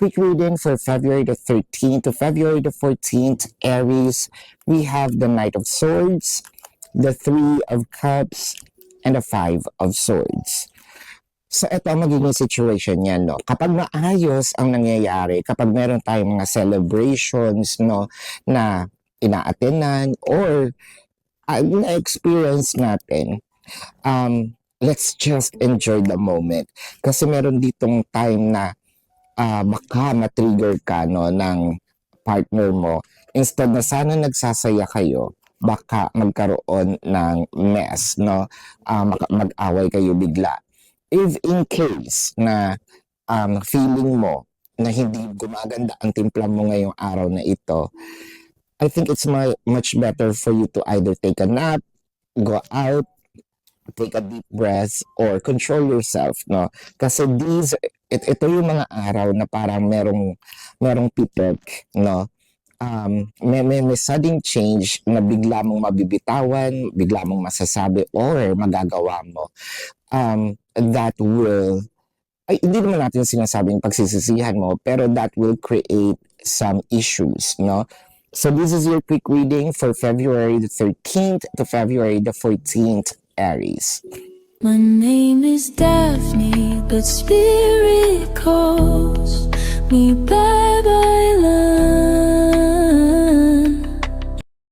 quick reading for February the 13th to February the 14th, Aries. We have the Knight of Swords, the Three of Cups, and the Five of Swords. So ito ang magiging situation niyan, no? Kapag maayos ang nangyayari, kapag meron tayong mga celebrations, no, na ina-attenan or na-experience natin, let's just enjoy the moment. Kasi meron ditong time na baka matrigger ka, no, ng partner mo. Instead na sana nagsasaya kayo, baka magkaroon ng mess, no? Mag-away kayo bigla. If in case na feeling mo na hindi gumaganda ang timpla mo ngayong araw na ito, I think it's much better for you to either take a nap, go out, take a deep breath, or control yourself, no? Kasi ito yung mga araw na parang merong pitok, no? May sudden change na bigla mong mabibitawan, bigla mong masasabi or magagawa mo. That will, hindi naman natin sinasabing pagsisisihan mo, pero that will create some issues, no? So this is your quick reading for February the 13th to February the 14th, Aries. My name is Daphne, but spirit calls me bye-bye.